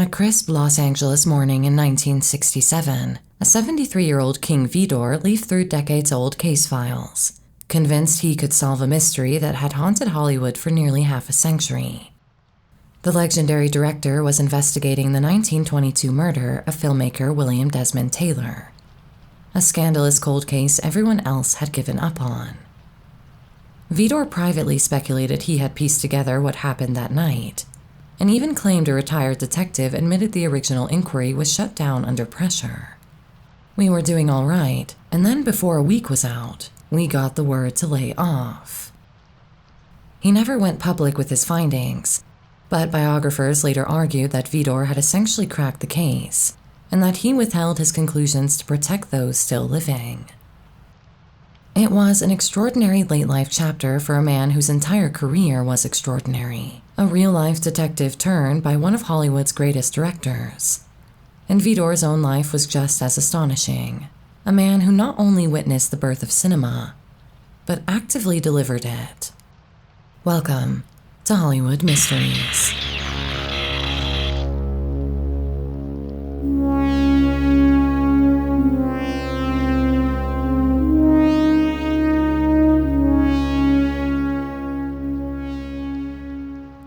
a crisp Los Angeles morning in 1967, a 73-year-old King Vidor leafed through decades-old case files, convinced he could solve a mystery that had haunted Hollywood for nearly half a century. The legendary director was investigating the 1922 murder of filmmaker William Desmond Taylor, a scandalous cold case everyone else had given up on. Vidor privately speculated he had pieced together what happened that night, and even claimed a retired detective admitted the original inquiry was shut down under pressure. "We were doing all right, and then before a week was out, we got the word to lay off." He never went public with his findings, but biographers later argued that Vidor had essentially cracked the case, and that he withheld his conclusions to protect those still living. It was an extraordinary late-life chapter for a man whose entire career was extraordinary, a real-life detective turned by one of Hollywood's greatest directors. And Vidor's own life was just as astonishing, a man who not only witnessed the birth of cinema, but actively delivered it. Welcome to Hollywood Mysteries.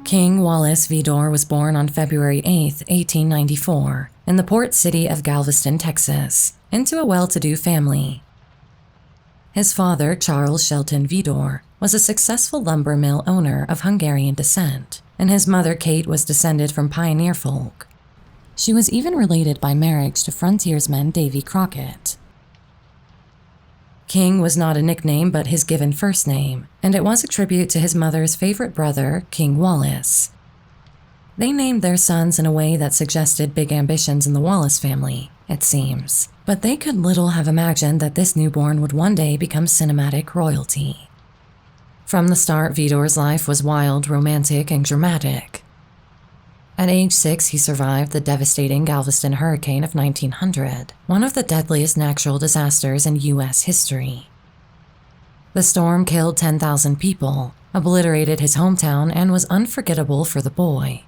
King Wallace Vidor was born on February 8, 1894, in the port city of Galveston, Texas, into a well-to-do family. His father, Charles Shelton Vidor, was a successful lumber mill owner of Hungarian descent, and his mother, Kate, was descended from pioneer folk. She was even related by marriage to frontiersman Davy Crockett. King was not a nickname but his given first name, and it was a tribute to his mother's favorite brother, King Wallace. They named their sons in a way that suggested big ambitions in the Wallace family, it seems, but they could little have imagined that this newborn would one day become cinematic royalty. From the start, Vidor's life was wild, romantic, and dramatic. At age 6, he survived the devastating Galveston hurricane of 1900, one of the deadliest natural disasters in U.S. history. The storm killed 10,000 people, obliterated his hometown, and was unforgettable for the boy.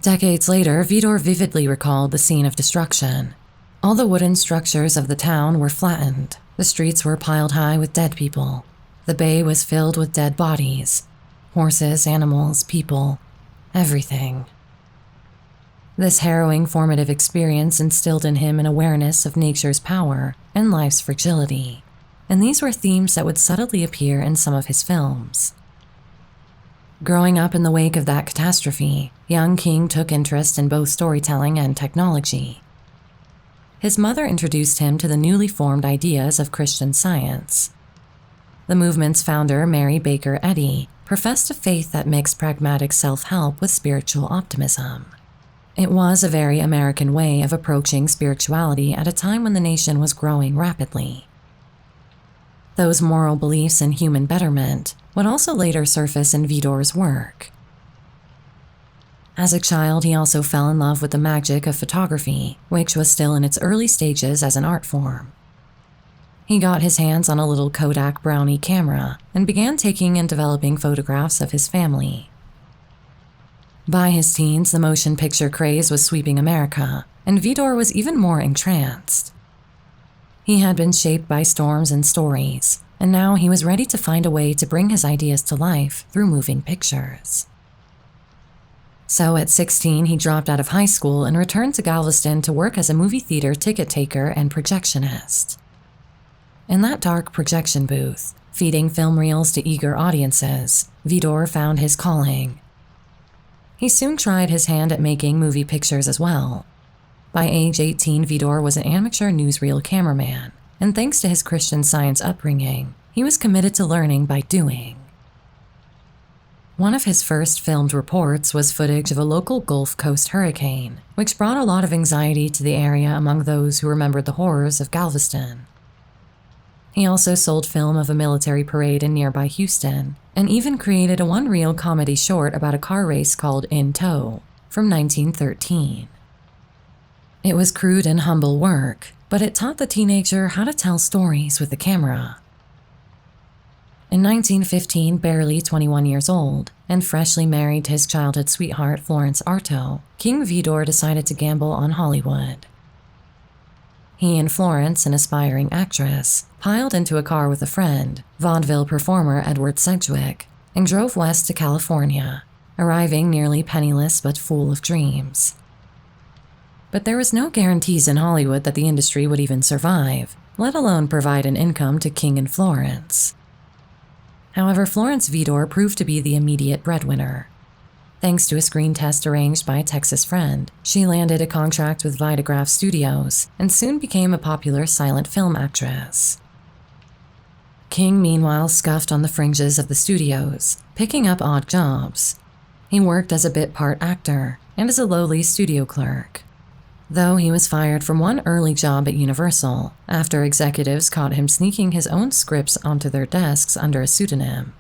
Decades later, Vidor vividly recalled the scene of destruction. All the wooden structures of the town were flattened. The streets were piled high with dead people. The bay was filled with dead bodies. Horses, animals, people, everything. This harrowing formative experience instilled in him an awareness of nature's power and life's fragility, and these were themes that would subtly appear in some of his films. Growing up in the wake of that catastrophe, young King took interest in both storytelling and technology. His mother introduced him to the newly formed ideas of Christian Science. The movement's founder, Mary Baker Eddy, professed a faith that mixed pragmatic self-help with spiritual optimism. It was a very American way of approaching spirituality at a time when the nation was growing rapidly. Those moral beliefs in human betterment would also later surface in Vidor's work. As a child, he also fell in love with the magic of photography, which was still in its early stages as an art form. He got his hands on a little Kodak Brownie camera and began taking and developing photographs of his family. By his teens, the motion picture craze was sweeping America, and Vidor was even more entranced. He had been shaped by storms and stories, and now he was ready to find a way to bring his ideas to life through moving pictures. So at 16, he dropped out of high school and returned to Galveston to work as a movie theater ticket taker and projectionist. In that dark projection booth, feeding film reels to eager audiences, Vidor found his calling. He soon tried his hand at making movie pictures as well. By age 18, Vidor was an amateur newsreel cameraman, and thanks to his Christian Science upbringing, he was committed to learning by doing. One of his first filmed reports was footage of a local Gulf Coast hurricane, which brought a lot of anxiety to the area among those who remembered the horrors of Galveston. He also sold film of a military parade in nearby Houston, and even created a one-reel comedy short about a car race called In Tow from 1913. It was crude and humble work, but it taught the teenager how to tell stories with the camera. In 1915, barely 21 years old, and freshly married to his childhood sweetheart Florence Arto, King Vidor decided to gamble on Hollywood. He and Florence, an aspiring actress, piled into a car with a friend, vaudeville performer Edward Sedgwick, and drove west to California, arriving nearly penniless but full of dreams. But there was no guarantees in Hollywood that the industry would even survive, let alone provide an income to King and Florence. However, Florence Vidor proved to be the immediate breadwinner. Thanks to a screen test arranged by a Texas friend, she landed a contract with Vidograph Studios and soon became a popular silent film actress. King, meanwhile, scuffed on the fringes of the studios, picking up odd jobs. He worked as a bit part actor and as a lowly studio clerk, though he was fired from one early job at Universal after executives caught him sneaking his own scripts onto their desks under a pseudonym.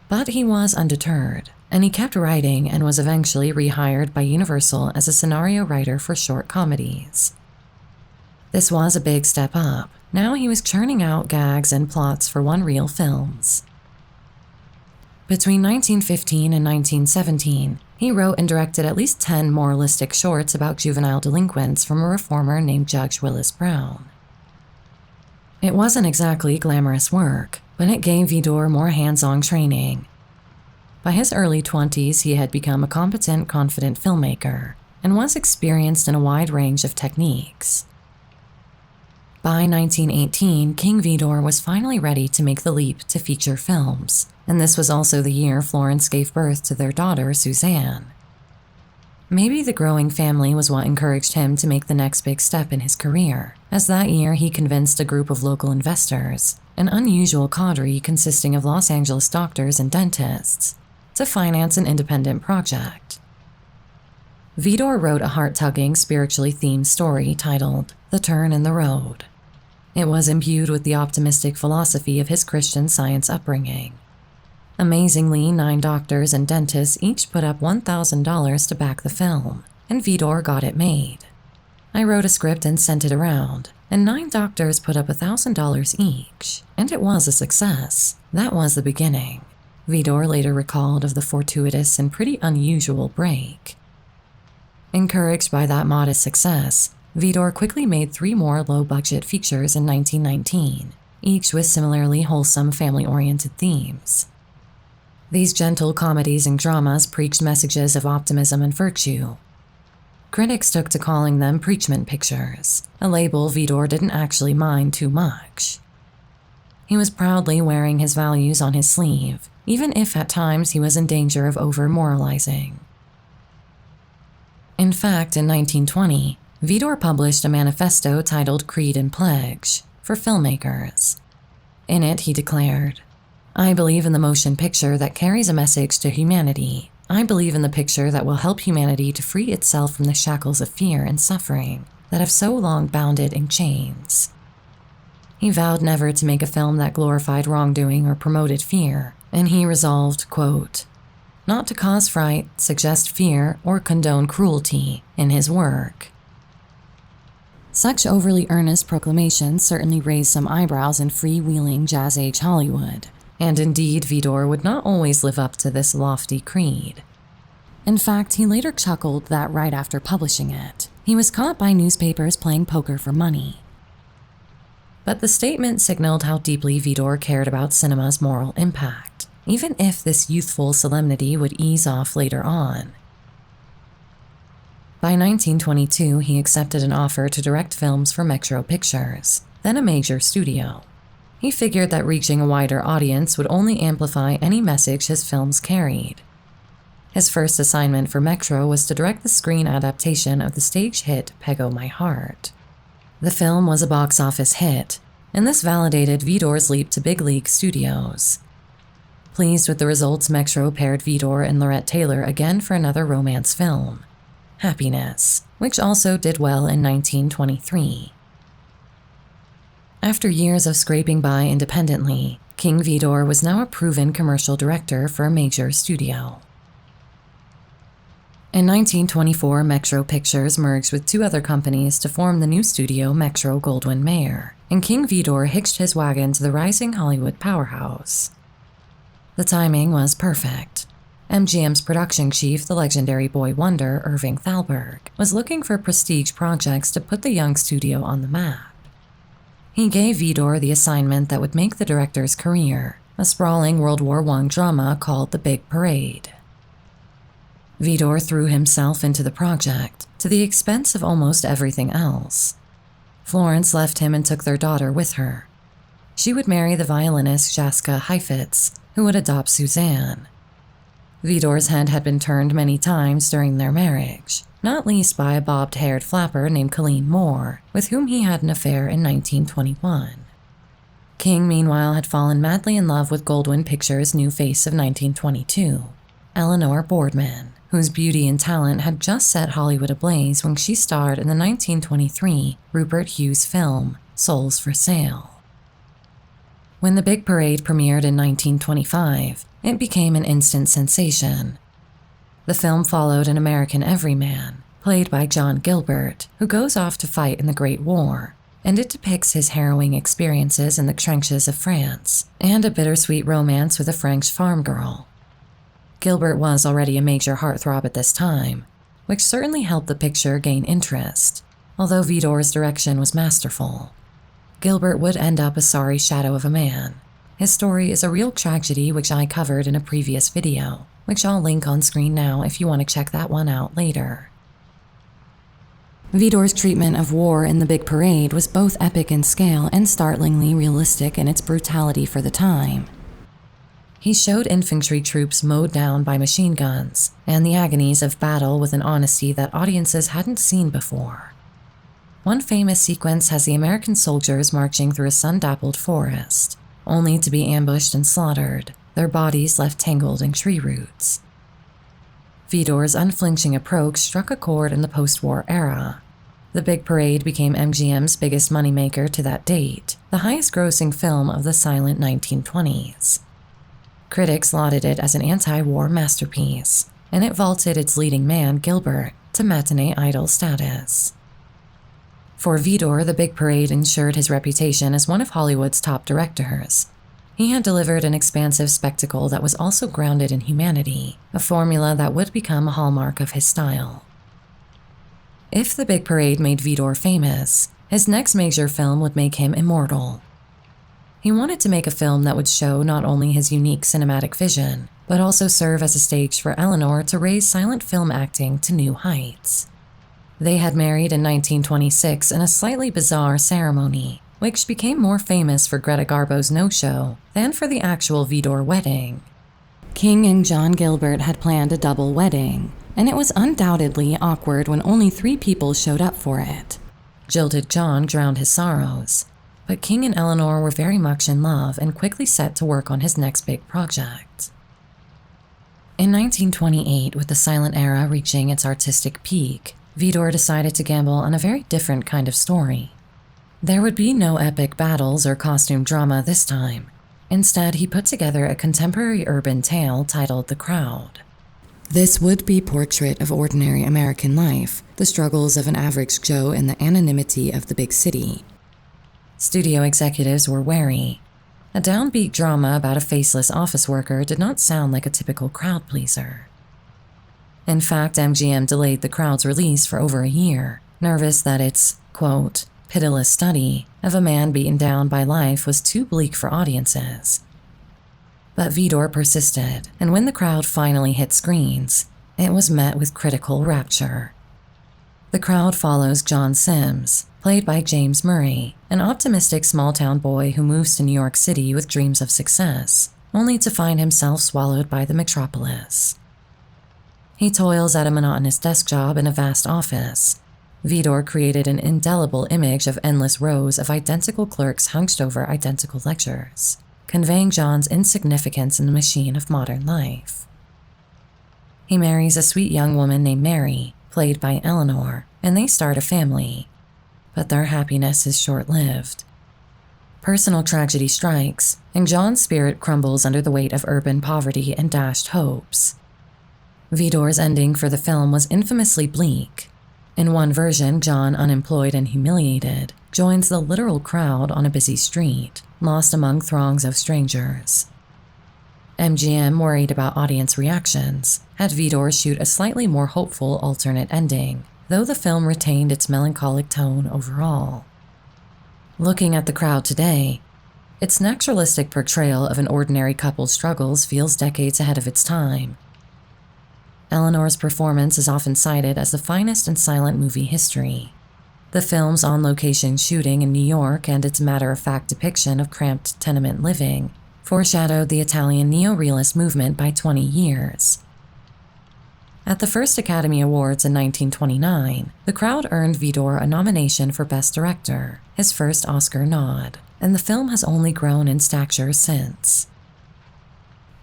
But he was undeterred, and he kept writing and was eventually rehired by Universal as a scenario writer for short comedies. This was a big step up. Now he was churning out gags and plots for one-reel films. Between 1915 and 1917, he wrote and directed at least 10 moralistic shorts about juvenile delinquents from a reformer named Judge Willis Brown. It wasn't exactly glamorous work, but it gave Vidor more hands-on training. By his early 20s, he had become a competent, confident filmmaker and was experienced in a wide range of techniques. By 1918, King Vidor was finally ready to make the leap to feature films, and this was also the year Florence gave birth to their daughter, Suzanne. Maybe the growing family was what encouraged him to make the next big step in his career, as that year he convinced a group of local investors, an unusual cadre consisting of Los Angeles doctors and dentists, to finance an independent project. Vidor wrote a heart-tugging, spiritually themed story titled The Turn in the Road. It was imbued with the optimistic philosophy of his Christian Science upbringing. Amazingly, 9 doctors and dentists each put up $1,000 to back the film, and Vidor got it made. I wrote a script and sent it around, and 9 doctors put up $1,000 each, and it was a success. That was the beginning. Vidor later recalled of the fortuitous and pretty unusual break. Encouraged by that modest success, Vidor quickly made 3 more low-budget features in 1919, each with similarly wholesome family-oriented themes. These gentle comedies and dramas preached messages of optimism and virtue. Critics took to calling them preachment pictures, a label Vidor didn't actually mind too much. He was proudly wearing his values on his sleeve, even if at times he was in danger of over-moralizing. In fact, in 1920, Vidor published a manifesto titled Creed and Pledge for filmmakers. In it, he declared, "I believe in the motion picture that carries a message to humanity. I believe in the picture that will help humanity to free itself from the shackles of fear and suffering that have so long bound it in chains." He vowed never to make a film that glorified wrongdoing or promoted fear, and he resolved, quote, "not to cause fright, suggest fear, or condone cruelty in his work." Such overly earnest proclamations certainly raised some eyebrows in freewheeling jazz-age Hollywood, and indeed Vidor would not always live up to this lofty creed. In fact, he later chuckled that right after publishing it, he was caught by newspapers playing poker for money. But the statement signaled how deeply Vidor cared about cinema's moral impact, even if this youthful solemnity would ease off later on. By 1922, he accepted an offer to direct films for Metro Pictures, then a major studio. He figured that reaching a wider audience would only amplify any message his films carried. His first assignment for Metro was to direct the screen adaptation of the stage hit Peg O' My Heart. The film was a box office hit, and this validated Vidor's leap to big league studios. Pleased with the results, Metro paired Vidor and Lorette Taylor again for another romance film, Happiness, which also did well in 1923. After years of scraping by independently, King Vidor was now a proven commercial director for a major studio. In 1924, Metro Pictures merged with 2 other companies to form the new studio Metro-Goldwyn-Mayer, and King Vidor hitched his wagon to the rising Hollywood powerhouse. The timing was perfect. MGM's production chief, the legendary boy wonder Irving Thalberg, was looking for prestige projects to put the young studio on the map. He gave Vidor the assignment that would make the director's career, a sprawling World War I drama called The Big Parade. Vidor threw himself into the project, to the expense of almost everything else. Florence left him and took their daughter with her. She would marry the violinist Jaska Heifetz, who would adopt Suzanne. Vidor's head had been turned many times during their marriage, not least by a bobbed-haired flapper named Colleen Moore, with whom he had an affair in 1921. King, meanwhile, had fallen madly in love with Goldwyn Pictures' new face of 1922, Eleanor Boardman, whose beauty and talent had just set Hollywood ablaze when she starred in the 1923 Rupert Hughes film, Souls for Sale. When The Big Parade premiered in 1925, it became an instant sensation. The film followed an American everyman, played by John Gilbert, who goes off to fight in the Great War, and it depicts his harrowing experiences in the trenches of France and a bittersweet romance with a French farm girl. Gilbert was already a major heartthrob at this time, which certainly helped the picture gain interest, although Vidor's direction was masterful. Gilbert would end up a sorry shadow of a man. His story is a real tragedy which I covered in a previous video, which I'll link on screen now if you want to check that one out later. Vidor's treatment of war in The Big Parade was both epic in scale and startlingly realistic in its brutality for the time. He showed infantry troops mowed down by machine guns and the agonies of battle with an honesty that audiences hadn't seen before. One famous sequence has the American soldiers marching through a sun-dappled forest, only to be ambushed and slaughtered, their bodies left tangled in tree roots. Vidor's unflinching approach struck a chord in the post-war era. The Big Parade became MGM's biggest moneymaker to that date, the highest-grossing film of the silent 1920s. Critics lauded it as an anti-war masterpiece, and it vaulted its leading man, Gilbert, to matinee idol status. For Vidor, The Big Parade ensured his reputation as one of Hollywood's top directors. He had delivered an expansive spectacle that was also grounded in humanity, a formula that would become a hallmark of his style. If The Big Parade made Vidor famous, his next major film would make him immortal. He wanted to make a film that would show not only his unique cinematic vision, but also serve as a stage for Eleanor to raise silent film acting to new heights. They had married in 1926 in a slightly bizarre ceremony, which became more famous for Greta Garbo's no-show than for the actual Vidor wedding. King and John Gilbert had planned a double wedding, and it was undoubtedly awkward when only 3 people showed up for it. Jilted John drowned his sorrows, but King and Eleanor were very much in love and quickly set to work on his next big project. In 1928, with the silent era reaching its artistic peak, Vidor decided to gamble on a very different kind of story. There would be no epic battles or costume drama this time. Instead, he put together a contemporary urban tale titled The Crowd. This would-be portrait of ordinary American life, the struggles of an average Joe in the anonymity of the big city. Studio executives were wary. A downbeat drama about a faceless office worker did not sound like a typical crowd pleaser. In fact, MGM delayed The Crowd's release for over a year, nervous that its, quote, pitiless study of a man beaten down by life was too bleak for audiences. But Vidor persisted, and when The Crowd finally hit screens, it was met with critical rapture. The Crowd follows John Sims, played by James Murray, an optimistic small-town boy who moves to New York City with dreams of success, only to find himself swallowed by the metropolis. He toils at a monotonous desk job in a vast office. Vidor created an indelible image of endless rows of identical clerks hunched over identical lectures, conveying John's insignificance in the machine of modern life. He marries a sweet young woman named Mary, played by Eleanor, and they start a family. But their happiness is short-lived. Personal tragedy strikes, and John's spirit crumbles under the weight of urban poverty and dashed hopes. Vidor's ending for the film was infamously bleak. In one version, John, unemployed and humiliated, joins the literal crowd on a busy street, lost among throngs of strangers. MGM, worried about audience reactions, had Vidor shoot a slightly more hopeful alternate ending, though the film retained its melancholic tone overall. Looking at the crowd today, its naturalistic portrayal of an ordinary couple's struggles feels decades ahead of its time. Eleanor's performance is often cited as the finest in silent movie history. The film's on-location shooting in New York and its matter-of-fact depiction of cramped tenement living foreshadowed the Italian neo-realist movement by 20 years. At the first Academy Awards in 1929, The Crowd earned Vidor a nomination for Best Director, his first Oscar nod, and the film has only grown in stature since.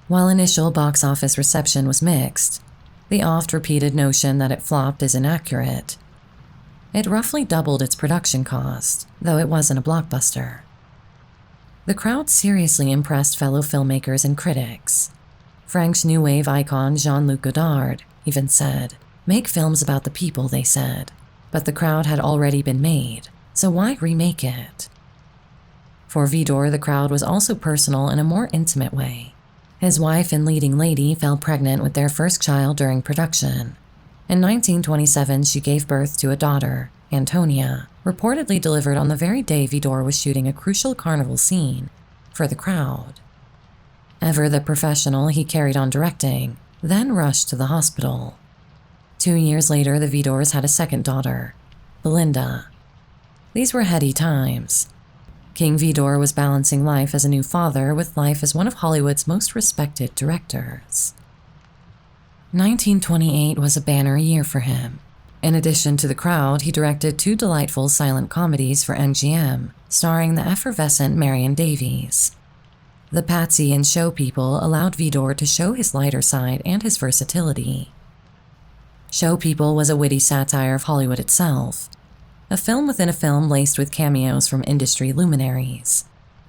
While initial box office reception was mixed, the oft-repeated notion that it flopped is inaccurate. It roughly doubled its production cost, though it wasn't a blockbuster. The Crowd seriously impressed fellow filmmakers and critics. French New Wave icon Jean-Luc Godard even said, "Make films about the people," they said. But The Crowd had already been made, so why remake it? For Vidor, The Crowd was also personal in a more intimate way. His wife and leading lady fell pregnant with their first child during production. In 1927, she gave birth to a daughter, Antonia, reportedly delivered on the very day Vidor was shooting a crucial carnival scene for The Crowd. Ever the professional, he carried on directing, then rushed to the hospital. 2 years later, the Vidors had a second daughter, Belinda. These were heady times. King Vidor was balancing life as a new father with life as one of Hollywood's most respected directors. 1928 was a banner year for him. In addition to The Crowd, he directed 2 delightful silent comedies for MGM, starring the effervescent Marion Davies. The Patsy and Show People allowed Vidor to show his lighter side and his versatility. Show People was a witty satire of Hollywood itself, a film within a film laced with cameos from industry luminaries.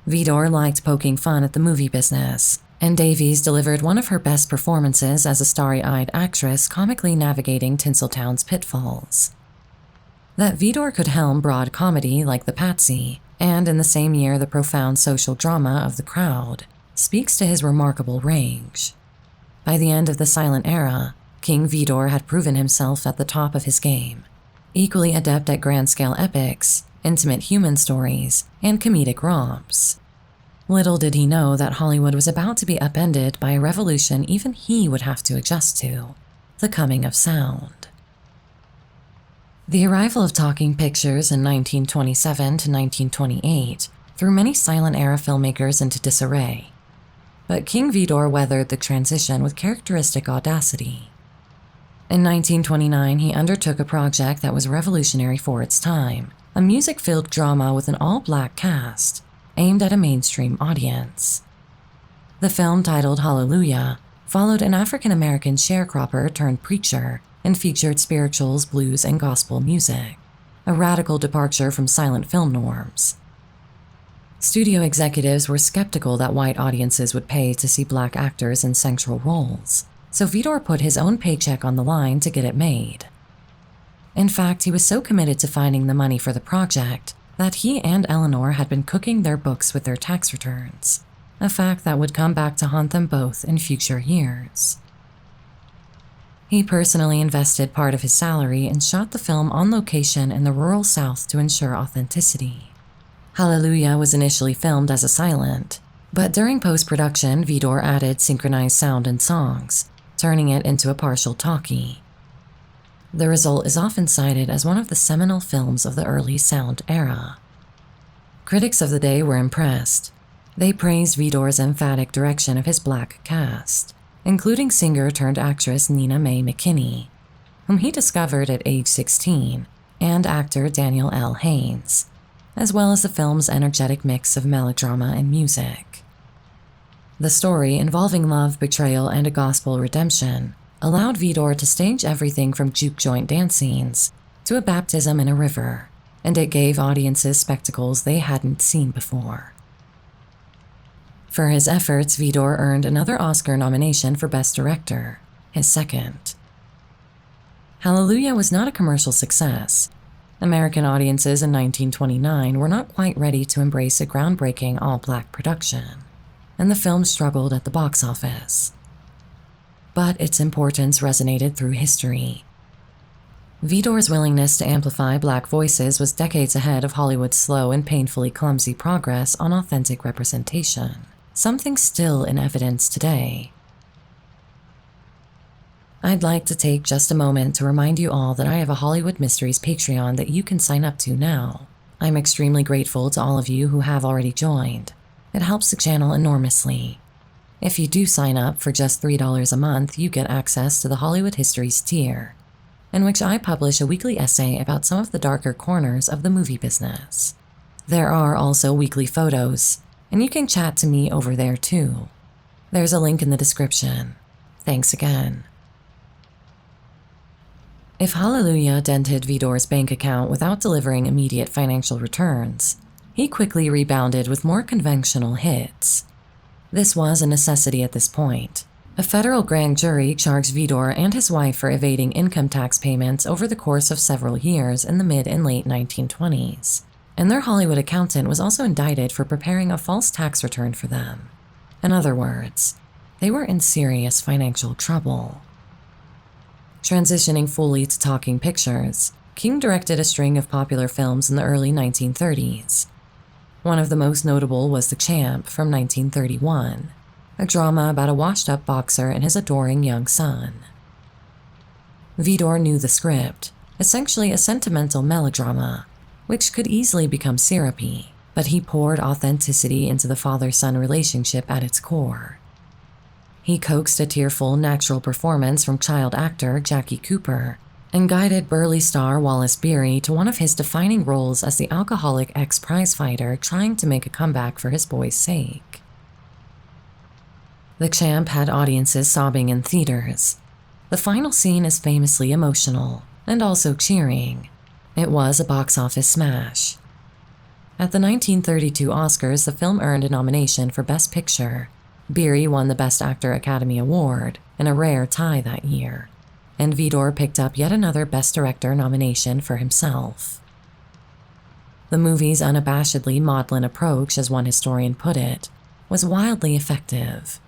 Vidor liked poking fun at the movie business, and Davies delivered one of her best performances as a starry-eyed actress comically navigating Tinseltown's pitfalls. That Vidor could helm broad comedy like The Patsy, and in the same year the profound social drama of The Crowd, speaks to his remarkable range. By the end of the silent era, King Vidor had proven himself at the top of his game, equally adept at grand-scale epics, intimate human stories, and comedic romps. Little did he know that Hollywood was about to be upended by a revolution even he would have to adjust to, the coming of sound. The arrival of talking pictures in 1927 to 1928 threw many silent-era filmmakers into disarray, but King Vidor weathered the transition with characteristic audacity. In 1929, he undertook a project that was revolutionary for its time, a music-filled drama with an all-black cast, aimed at a mainstream audience. The film, titled Hallelujah, followed an African-American sharecropper turned preacher and featured spirituals, blues, and gospel music, a radical departure from silent film norms. Studio executives were skeptical that white audiences would pay to see black actors in central roles, so Vidor put his own paycheck on the line to get it made. In fact, he was so committed to finding the money for the project that he and Eleanor had been cooking their books with their tax returns, a fact that would come back to haunt them both in future years. He personally invested part of his salary and shot the film on location in the rural South to ensure authenticity. Hallelujah was initially filmed as a silent, but during post-production, Vidor added synchronized sound and songs, turning it into a partial talkie. The result is often cited as one of the seminal films of the early sound era. Critics of the day were impressed. They praised Vidor's emphatic direction of his black cast, including singer-turned-actress Nina Mae McKinney, whom he discovered at age 16, and actor Daniel L. Haynes, as well as the film's energetic mix of melodrama and music. The story, involving love, betrayal, and a gospel redemption, allowed Vidor to stage everything from juke joint dance scenes to a baptism in a river, and it gave audiences spectacles they hadn't seen before. For his efforts, Vidor earned another Oscar nomination for Best Director, his second. Hallelujah was not a commercial success. American audiences in 1929 were not quite ready to embrace a groundbreaking all-black production. and the film struggled at the box office. But its importance resonated through history. Vidor's willingness to amplify Black voices was decades ahead of Hollywood's slow and painfully clumsy progress on authentic representation, something still in evidence today. I'd like to take just a moment to remind you all that I have a Hollywood Mysteries Patreon that you can sign up to now. I'm extremely grateful to all of you who have already joined. It helps the channel enormously. If you do sign up for just $3 a month, you get access to the Hollywood Histories tier, in which I publish a weekly essay about some of the darker corners of the movie business. There are also weekly photos, and you can chat to me over there too. There's a link in the description. Thanks again. If Hallelujah dented Vidor's bank account without delivering immediate financial returns, he quickly rebounded with more conventional hits. This was a necessity at this point. A federal grand jury charged Vidor and his wife for evading income tax payments over the course of several years in the mid and late 1920s, and their Hollywood accountant was also indicted for preparing a false tax return for them. In other words, they were in serious financial trouble. Transitioning fully to talking pictures, King directed a string of popular films in the early 1930s. One of the most notable was The Champ from 1931, a drama about a washed-up boxer and his adoring young son. Vidor knew the script, essentially a sentimental melodrama, which could easily become syrupy, but he poured authenticity into the father-son relationship at its core. He coaxed a tearful, natural performance from child actor Jackie Cooper and guided burly star Wallace Beery to one of his defining roles as the alcoholic ex-prizefighter trying to make a comeback for his boy's sake. The Champ had audiences sobbing in theaters. The final scene is famously emotional and also cheering. It was a box office smash. At the 1932 Oscars, the film earned a nomination for Best Picture. Beery won the Best Actor Academy Award, in a rare tie that year, and Vidor picked up yet another Best Director nomination for himself. The movie's unabashedly maudlin approach, as one historian put it, was wildly effective.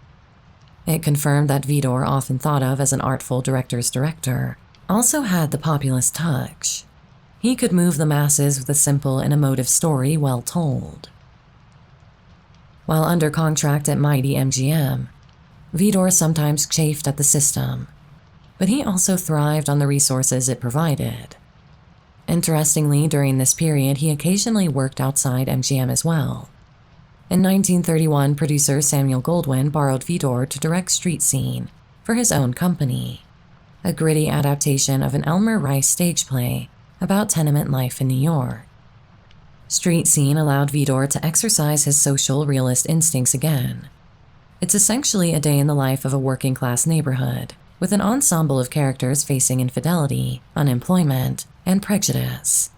It confirmed that Vidor, often thought of as an artful director's director, also had the populist touch. He could move the masses with a simple and emotive story well told. While under contract at mighty MGM, Vidor sometimes chafed at the system, but he also thrived on the resources it provided. Interestingly, during this period, he occasionally worked outside MGM as well. In 1931, producer Samuel Goldwyn borrowed Vidor to direct Street Scene for his own company, a gritty adaptation of an Elmer Rice stage play about tenement life in New York. Street Scene allowed Vidor to exercise his social realist instincts again. It's essentially a day in the life of a working-class neighborhood, with an ensemble of characters facing infidelity, unemployment, and prejudice.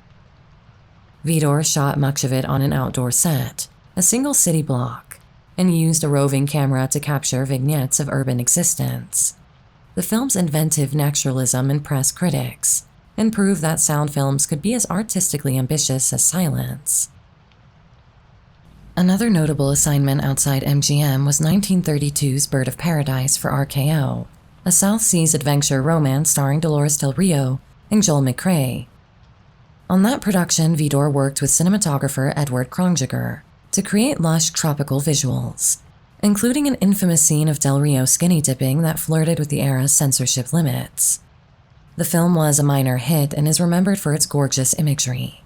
Vidor shot much of it on an outdoor set, a single city block, and used a roving camera to capture vignettes of urban existence. The film's inventive naturalism impressed critics, and proved that sound films could be as artistically ambitious as silence. Another notable assignment outside MGM was 1932's Bird of Paradise for RKO, a South Seas adventure romance starring Dolores Del Rio and Joel McCrea. On that production, Vidor worked with cinematographer Edward Kronjiger to create lush tropical visuals, including an infamous scene of Del Rio skinny dipping that flirted with the era's censorship limits. The film was a minor hit and is remembered for its gorgeous imagery.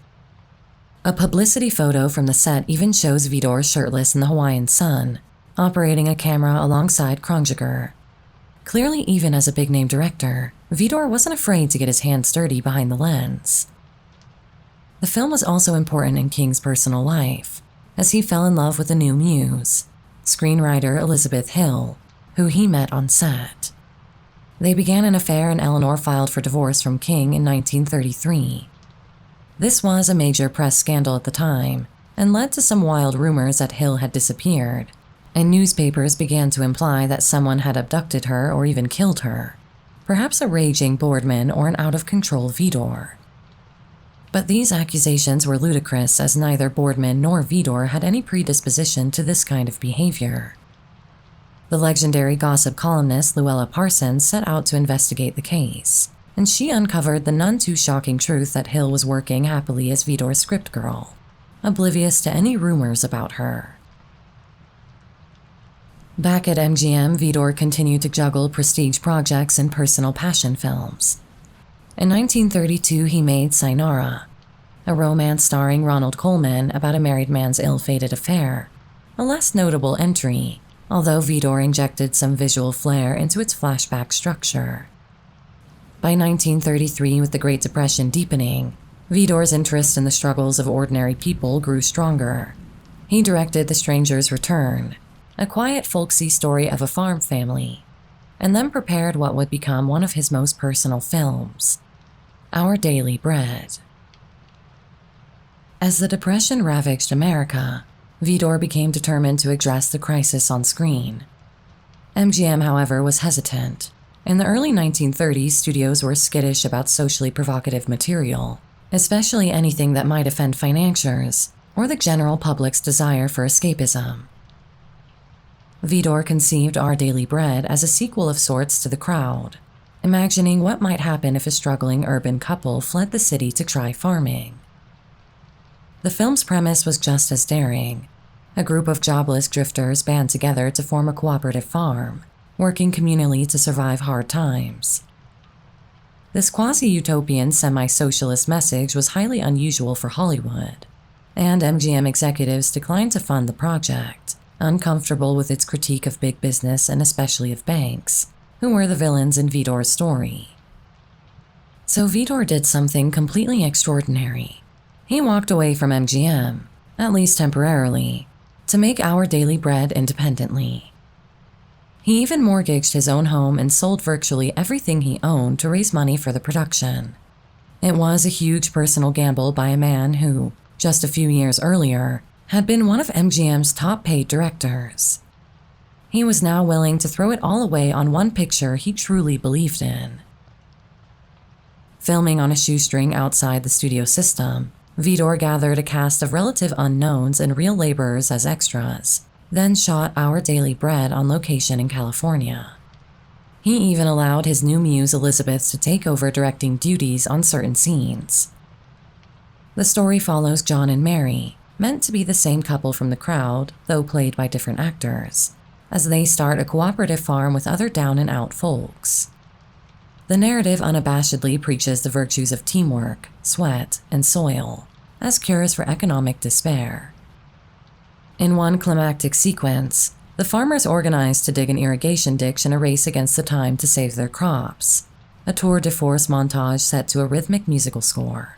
A publicity photo from the set even shows Vidor shirtless in the Hawaiian sun, operating a camera alongside Kronjiger. Clearly, even as a big-name director, Vidor wasn't afraid to get his hands dirty behind the lens. The film was also important in King's personal life, as he fell in love with a new muse, screenwriter Elizabeth Hill, who he met on set. They began an affair and Eleanor filed for divorce from King in 1933. This was a major press scandal at the time and led to some wild rumors that Hill had disappeared, and newspapers began to imply that someone had abducted her or even killed her, perhaps a raging Boardman or an out-of-control Vidor. But these accusations were ludicrous, as neither Boardman nor Vidor had any predisposition to this kind of behavior. The legendary gossip columnist Luella Parsons set out to investigate the case, and she uncovered the none-too-shocking truth that Hill was working happily as Vidor's script girl, oblivious to any rumors about her. Back at MGM, Vidor continued to juggle prestige projects and personal passion films. In 1932, he made Sayonara, a romance starring Ronald Colman about a married man's ill-fated affair, a less notable entry, although Vidor injected some visual flair into its flashback structure. By 1933, with the Great Depression deepening, Vidor's interest in the struggles of ordinary people grew stronger. He directed The Stranger's Return, a quiet folksy story of a farm family, and then prepared what would become one of his most personal films, Our Daily Bread. As the Depression ravaged America, Vidor became determined to address the crisis on screen. MGM, however, was hesitant. In the early 1930s, studios were skittish about socially provocative material, especially anything that might offend financiers or the general public's desire for escapism. Vidor conceived Our Daily Bread as a sequel of sorts to The Crowd, imagining what might happen if a struggling urban couple fled the city to try farming. The film's premise was just as daring. A group of jobless drifters band together to form a cooperative farm, working communally to survive hard times. This quasi-utopian, semi-socialist message was highly unusual for Hollywood, and MGM executives declined to fund the project, uncomfortable with its critique of big business and especially of banks, who were the villains in Vidor's story. So Vidor did something completely extraordinary. He walked away from MGM, at least temporarily, to make Our Daily Bread independently. He even mortgaged his own home and sold virtually everything he owned to raise money for the production. It was a huge personal gamble by a man who, just a few years earlier, had been one of MGM's top-paid directors. He was now willing to throw it all away on one picture he truly believed in. Filming on a shoestring outside the studio system, Vidor gathered a cast of relative unknowns and real laborers as extras, then shot Our Daily Bread on location in California. He even allowed his new muse Elizabeth to take over directing duties on certain scenes. The story follows John and Mary, meant to be the same couple from The Crowd, though played by different actors, as they start a cooperative farm with other down-and-out folks. The narrative unabashedly preaches the virtues of teamwork, sweat, and soil, as cures for economic despair. In one climactic sequence, the farmers organize to dig an irrigation ditch in a race against the time to save their crops, a tour de force montage set to a rhythmic musical score.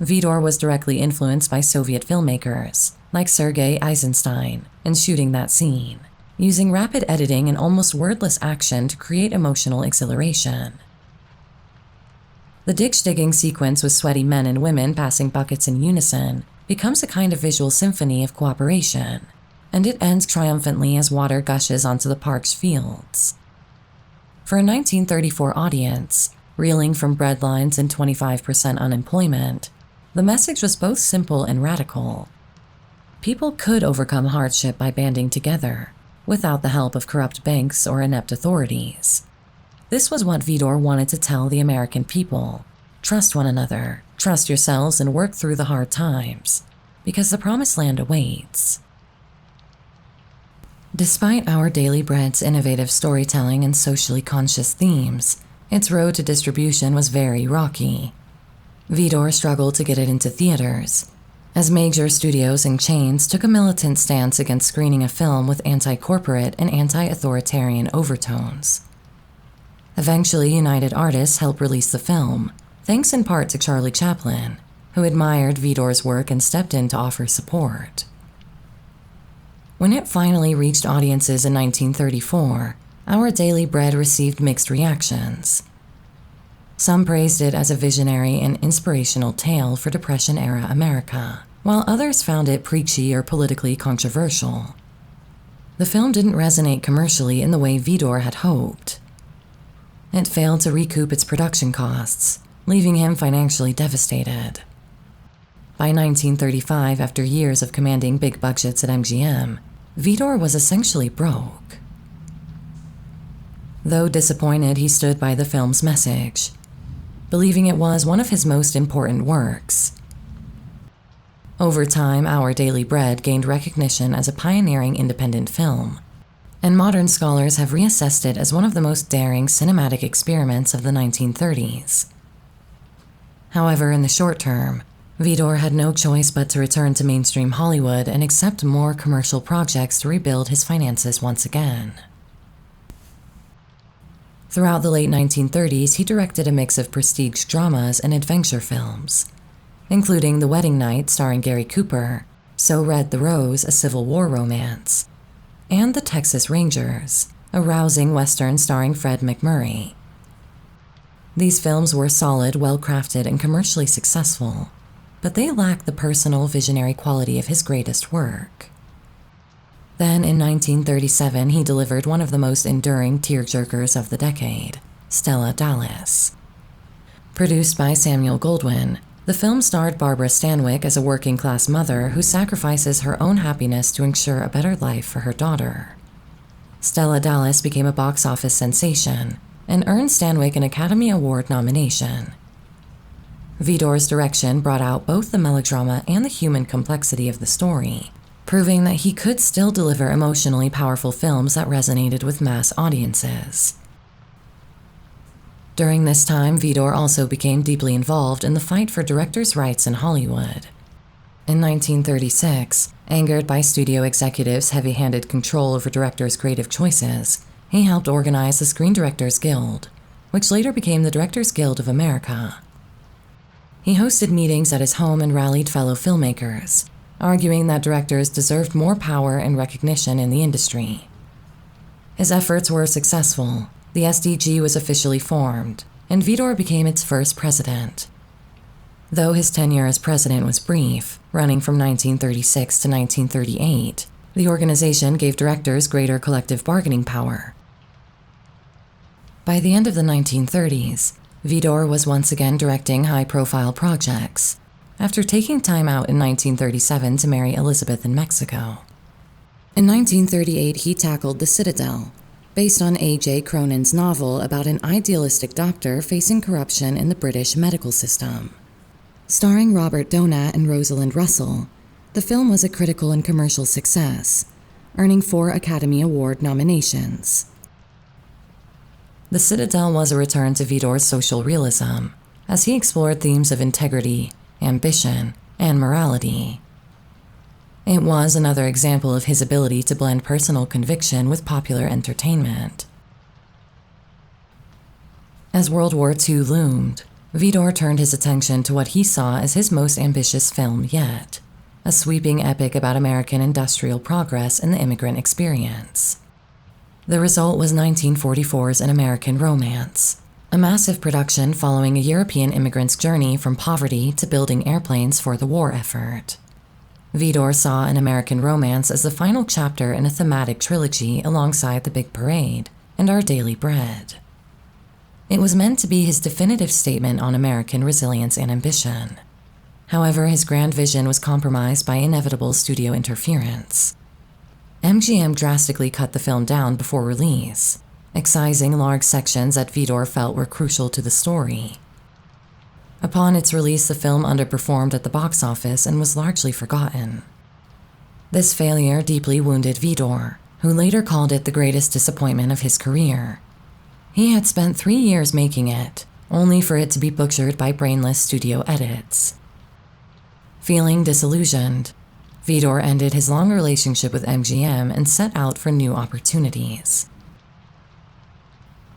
Vidor was directly influenced by Soviet filmmakers, like Sergei Eisenstein, in shooting that scene, using rapid editing and almost wordless action to create emotional exhilaration. The ditch-digging sequence with sweaty men and women passing buckets in unison becomes a kind of visual symphony of cooperation, and it ends triumphantly as water gushes onto the park's fields. For a 1934 audience, reeling from breadlines and 25% unemployment, the message was both simple and radical. People could overcome hardship by banding together, without the help of corrupt banks or inept authorities. This was what Vidor wanted to tell the American people. Trust one another, trust yourselves, and work through the hard times, because the promised land awaits. Despite Our Daily Bread's innovative storytelling and socially conscious themes, its road to distribution was very rocky. Vidor struggled to get it into theaters, as major studios and chains took a militant stance against screening a film with anti-corporate and anti-authoritarian overtones. Eventually, United Artists helped release the film, thanks in part to Charlie Chaplin, who admired Vidor's work and stepped in to offer support. When it finally reached audiences in 1934, Our Daily Bread received mixed reactions. Some praised it as a visionary and inspirational tale for Depression-era America, while others found it preachy or politically controversial. The film didn't resonate commercially in the way Vidor had hoped. It failed to recoup its production costs, leaving him financially devastated. By 1935, after years of commanding big budgets at MGM, Vidor was essentially broke. Though disappointed, he stood by the film's message, believing it was one of his most important works. Over time, Our Daily Bread gained recognition as a pioneering independent film, and modern scholars have reassessed it as one of the most daring cinematic experiments of the 1930s. However, in the short term, Vidor had no choice but to return to mainstream Hollywood and accept more commercial projects to rebuild his finances once again. Throughout the late 1930s, he directed a mix of prestige dramas and adventure films, including The Wedding Night starring Gary Cooper, So Red the Rose, a Civil War romance, and The Texas Rangers, a rousing Western starring Fred MacMurray. These films were solid, well-crafted, and commercially successful, but they lacked the personal, visionary quality of his greatest work. Then, in 1937, he delivered one of the most enduring tearjerkers of the decade, Stella Dallas. Produced by Samuel Goldwyn, the film starred Barbara Stanwyck as a working-class mother who sacrifices her own happiness to ensure a better life for her daughter. Stella Dallas became a box office sensation and earned Stanwyck an Academy Award nomination. Vidor's direction brought out both the melodrama and the human complexity of the story, proving that he could still deliver emotionally powerful films that resonated with mass audiences. During this time, Vidor also became deeply involved in the fight for directors' rights in Hollywood. In 1936, angered by studio executives' heavy-handed control over directors' creative choices, he helped organize the Screen Directors Guild, which later became the Directors Guild of America. He hosted meetings at his home and rallied fellow filmmakers, arguing that directors deserved more power and recognition in the industry. His efforts were successful. The SDG was officially formed, and Vidor became its first president. Though his tenure as president was brief, running from 1936 to 1938, the organization gave directors greater collective bargaining power. By the end of the 1930s, Vidor was once again directing high-profile projects, after taking time out in 1937 to marry Elizabeth in Mexico. In 1938, he tackled The Citadel, based on A.J. Cronin's novel about an idealistic doctor facing corruption in the British medical system. Starring Robert Donat and Rosalind Russell, the film was a critical and commercial success, earning 4 Academy Award nominations. The Citadel was a return to Vidor's social realism, as he explored themes of integrity, ambition, and morality. It was another example of his ability to blend personal conviction with popular entertainment. As World War II loomed, Vidor turned his attention to what he saw as his most ambitious film yet, a sweeping epic about American industrial progress and the immigrant experience. The result was 1944's An American Romance, a massive production following a European immigrant's journey from poverty to building airplanes for the war effort. Vidor saw An American Romance as the final chapter in a thematic trilogy alongside The Big Parade and Our Daily Bread. It was meant to be his definitive statement on American resilience and ambition. However, his grand vision was compromised by inevitable studio interference. MGM drastically cut the film down before release, excising large sections that Vidor felt were crucial to the story. Upon its release, the film underperformed at the box office and was largely forgotten. This failure deeply wounded Vidor, who later called it the greatest disappointment of his career. He had spent 3 years making it, only for it to be butchered by brainless studio edits. Feeling disillusioned, Vidor ended his long relationship with MGM and set out for new opportunities.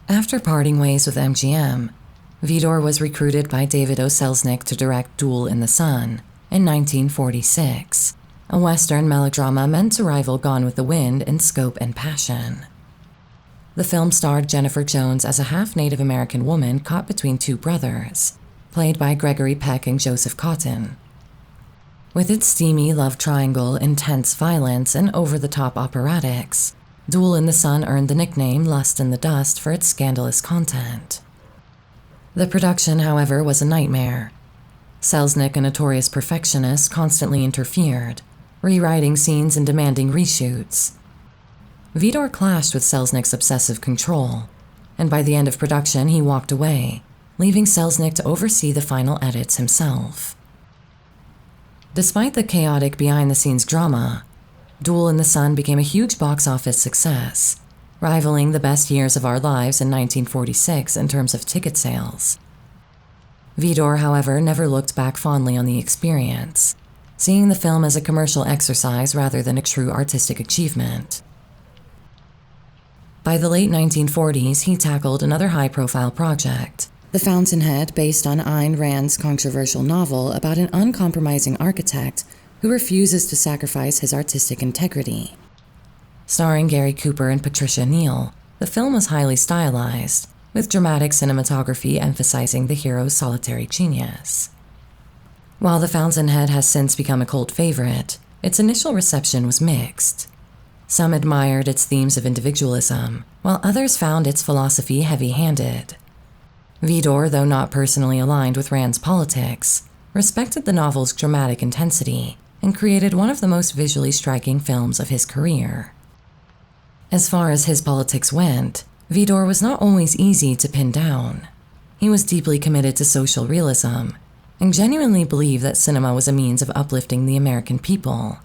After parting ways with MGM, Vidor was recruited by David O. Selznick to direct Duel in the Sun in 1946, a Western melodrama meant to rival Gone with the Wind in scope and passion. The film starred Jennifer Jones as a half-Native American woman caught between 2 brothers, played by Gregory Peck and Joseph Cotton. With its steamy love triangle, intense violence, and over-the-top operatics, Duel in the Sun earned the nickname Lust in the Dust for its scandalous content. The production, however, was a nightmare. Selznick, a notorious perfectionist, constantly interfered, rewriting scenes and demanding reshoots. Vidor clashed with Selznick's obsessive control, and by the end of production he walked away, leaving Selznick to oversee the final edits himself. Despite the chaotic behind-the-scenes drama, Duel in the Sun became a huge box office success, rivaling the best years of our lives in 1946 in terms of ticket sales. Vidor, however, never looked back fondly on the experience, seeing the film as a commercial exercise rather than a true artistic achievement. By the late 1940s, he tackled another high-profile project, The Fountainhead, based on Ayn Rand's controversial novel about an uncompromising architect who refuses to sacrifice his artistic integrity. Starring Gary Cooper and Patricia Neal, the film was highly stylized, with dramatic cinematography emphasizing the hero's solitary genius. While The Fountainhead has since become a cult favorite, its initial reception was mixed. Some admired its themes of individualism, while others found its philosophy heavy-handed. Vidor, though not personally aligned with Rand's politics, respected the novel's dramatic intensity and created one of the most visually striking films of his career. As far as his politics went, Vidor was not always easy to pin down. He was deeply committed to social realism and genuinely believed that cinema was a means of uplifting the American people.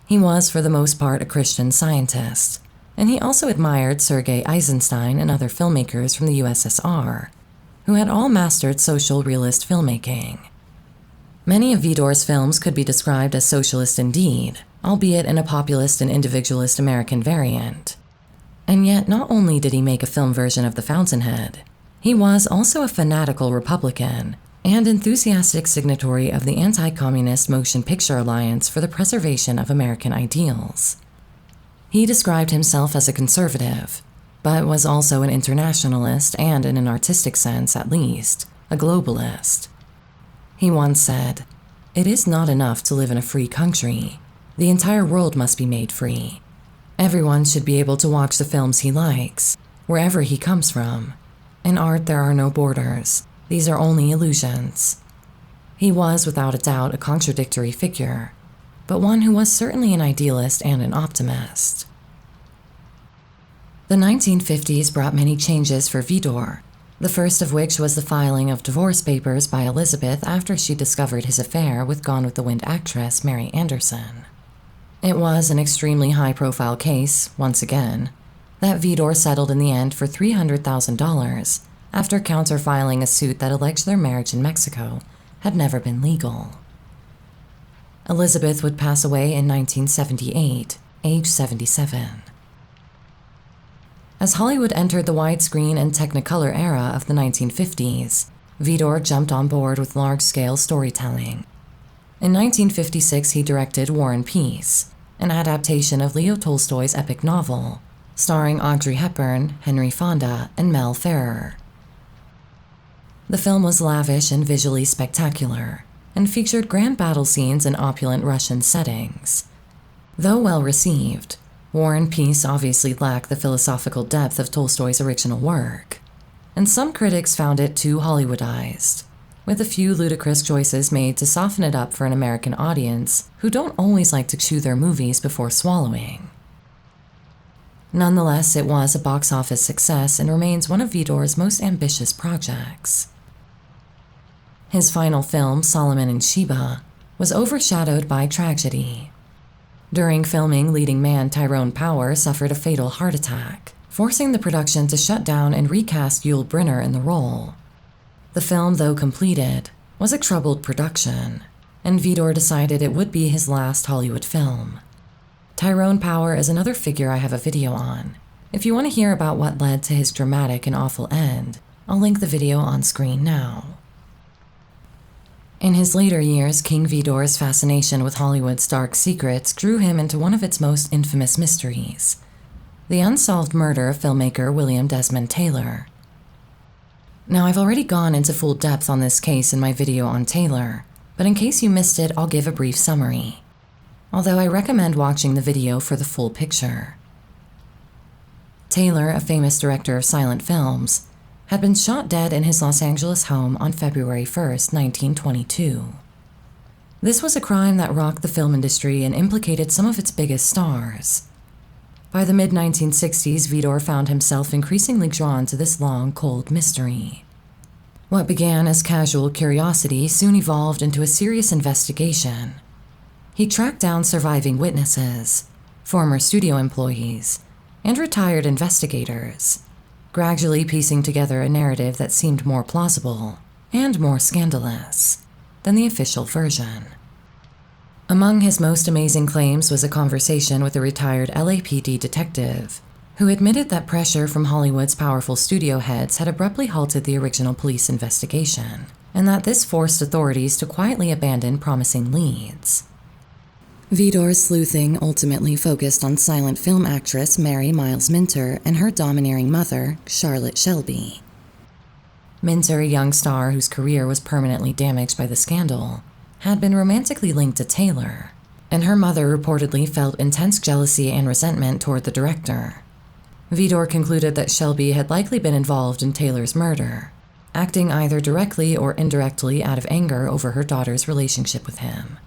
He was, for the most part, a Christian Scientist, and he also admired Sergei Eisenstein and other filmmakers from the USSR, who had all mastered social realist filmmaking. Many of Vidor's films could be described as socialist indeed, albeit in a populist and individualist American variant. And yet, not only did he make a film version of The Fountainhead, he was also a fanatical Republican and enthusiastic signatory of the Anti-Communist Motion Picture Alliance for the Preservation of American Ideals. He described himself as a conservative, but was also an internationalist and, in an artistic sense at least, a globalist. He once said, "It is not enough to live in a free country. The entire world must be made free. Everyone should be able to watch the films he likes, wherever he comes from. In art, there are no borders. These are only illusions." He was, without a doubt, a contradictory figure, but one who was certainly an idealist and an optimist. The 1950s brought many changes for Vidor, the first of which was the filing of divorce papers by Elizabeth after she discovered his affair with Gone with the Wind actress Mary Anderson. It was an extremely high-profile case, once again, that Vidor settled in the end for $300,000 after counter-filing a suit that alleged their marriage in Mexico had never been legal. Elizabeth would pass away in 1978, age 77. As Hollywood entered the widescreen and Technicolor era of the 1950s, Vidor jumped on board with large-scale storytelling. In 1956, he directed War and Peace, an adaptation of Leo Tolstoy's epic novel, starring Audrey Hepburn, Henry Fonda, and Mel Ferrer. The film was lavish and visually spectacular, and featured grand battle scenes in opulent Russian settings. Though well-received, War and Peace obviously lacked the philosophical depth of Tolstoy's original work, and some critics found it too Hollywoodized, with a few ludicrous choices made to soften it up for an American audience who don't always like to chew their movies before swallowing. Nonetheless, it was a box office success and remains one of Vidor's most ambitious projects. His final film, Solomon and Sheba, was overshadowed by tragedy. During filming, leading man Tyrone Power suffered a fatal heart attack, forcing the production to shut down and recast Yul Brynner in the role. The film, though completed, was a troubled production, and Vidor decided it would be his last Hollywood film. Tyrone Power is another figure I have a video on. If you want to hear about what led to his dramatic and awful end, I'll link the video on screen now. In his later years, King Vidor's fascination with Hollywood's dark secrets drew him into one of its most infamous mysteries, the unsolved murder of filmmaker William Desmond Taylor. Now, I've already gone into full depth on this case in my video on Taylor, but in case you missed it, I'll give a brief summary, although I recommend watching the video for the full picture. Taylor, a famous director of silent films, had been shot dead in his Los Angeles home on February 1st, 1922. This was a crime that rocked the film industry and implicated some of its biggest stars. By the mid-1960s, Vidor found himself increasingly drawn to this long, cold mystery. What began as casual curiosity soon evolved into a serious investigation. He tracked down surviving witnesses, former studio employees, and retired investigators, gradually piecing together a narrative that seemed more plausible and more scandalous than the official version. Among his most amazing claims was a conversation with a retired LAPD detective who admitted that pressure from Hollywood's powerful studio heads had abruptly halted the original police investigation, and that this forced authorities to quietly abandon promising leads. Vidor's sleuthing ultimately focused on silent film actress Mary Miles Minter and her domineering mother, Charlotte Shelby. Minter, a young star whose career was permanently damaged by the scandal, had been romantically linked to Taylor, and her mother reportedly felt intense jealousy and resentment toward the director. Vidor concluded that Shelby had likely been involved in Taylor's murder, acting either directly or indirectly out of anger over her daughter's relationship with him.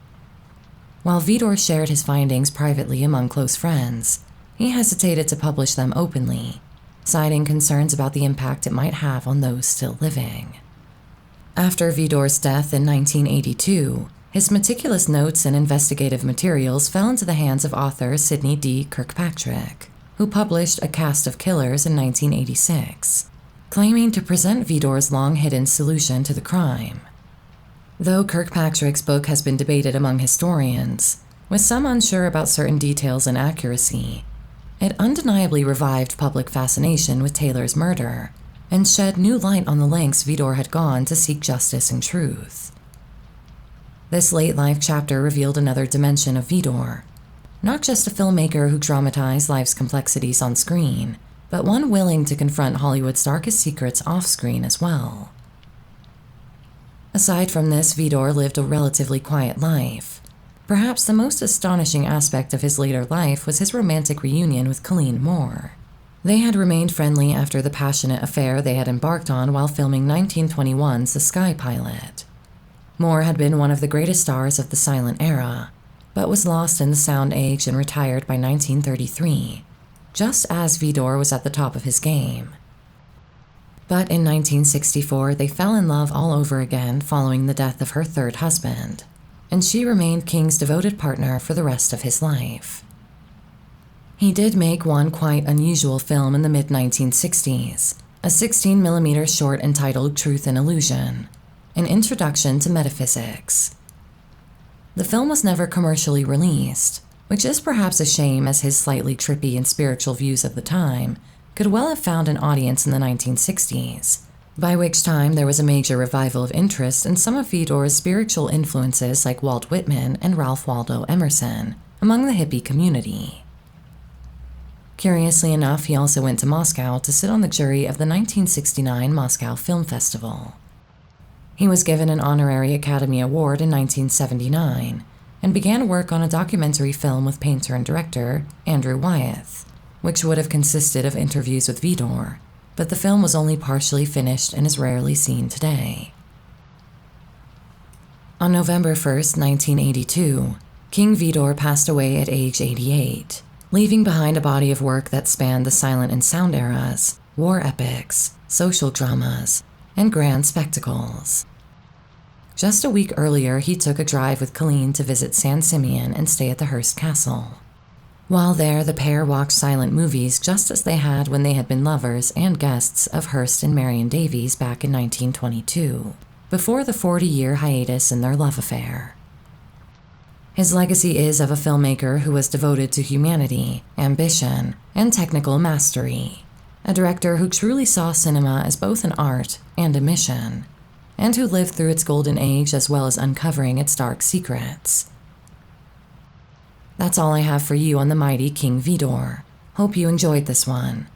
While Vidor shared his findings privately among close friends, he hesitated to publish them openly, citing concerns about the impact it might have on those still living. After Vidor's death in 1982, his meticulous notes and investigative materials fell into the hands of author Sidney D. Kirkpatrick, who published A Cast of Killers in 1986, claiming to present Vidor's long-hidden solution to the crime. Though Kirkpatrick's book has been debated among historians, with some unsure about certain details and accuracy, it undeniably revived public fascination with Taylor's murder and shed new light on the lengths Vidor had gone to seek justice and truth. This late-life chapter revealed another dimension of Vidor, not just a filmmaker who dramatized life's complexities on screen, but one willing to confront Hollywood's darkest secrets off-screen as well. Aside from this, Vidor lived a relatively quiet life. Perhaps the most astonishing aspect of his later life was his romantic reunion with Colleen Moore. They had remained friendly after the passionate affair they had embarked on while filming 1921's The Sky Pilot. Moore had been one of the greatest stars of the silent era, but was lost in the sound age and retired by 1933, just as Vidor was at the top of his game. But in 1964, they fell in love all over again following the death of her third husband, and she remained King's devoted partner for the rest of his life. He did make one quite unusual film in the mid-1960s, a 16mm short entitled Truth and Illusion, an introduction to metaphysics. The film was never commercially released, which is perhaps a shame as his slightly trippy and spiritual views of the time could well have found an audience in the 1960s, by which time there was a major revival of interest in some of Vidor's spiritual influences like Walt Whitman and Ralph Waldo Emerson among the hippie community. Curiously enough, he also went to Moscow to sit on the jury of the 1969 Moscow Film Festival. He was given an honorary Academy Award in 1979 and began work on a documentary film with painter and director Andrew Wyeth, which would have consisted of interviews with Vidor, but the film was only partially finished and is rarely seen today. On November 1st, 1982, King Vidor passed away at age 88, leaving behind a body of work that spanned the silent and sound eras, war epics, social dramas, and grand spectacles. Just a week earlier, he took a drive with Colleen to visit San Simeon and stay at the Hearst Castle. While there, the pair watched silent movies just as they had when they had been lovers and guests of Hearst and Marion Davies back in 1922, before the 40-year hiatus in their love affair. His legacy is of a filmmaker who was devoted to humanity, ambition, and technical mastery, a director who truly saw cinema as both an art and a mission, and who lived through its golden age as well as uncovering its dark secrets. That's all I have for you on the mighty King Vidor. Hope you enjoyed this one.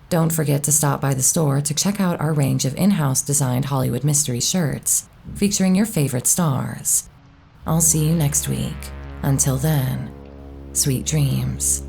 Don't forget to stop by the store to check out our range of in-house designed Hollywood mystery shirts featuring your favorite stars. I'll see you next week. Until then, sweet dreams.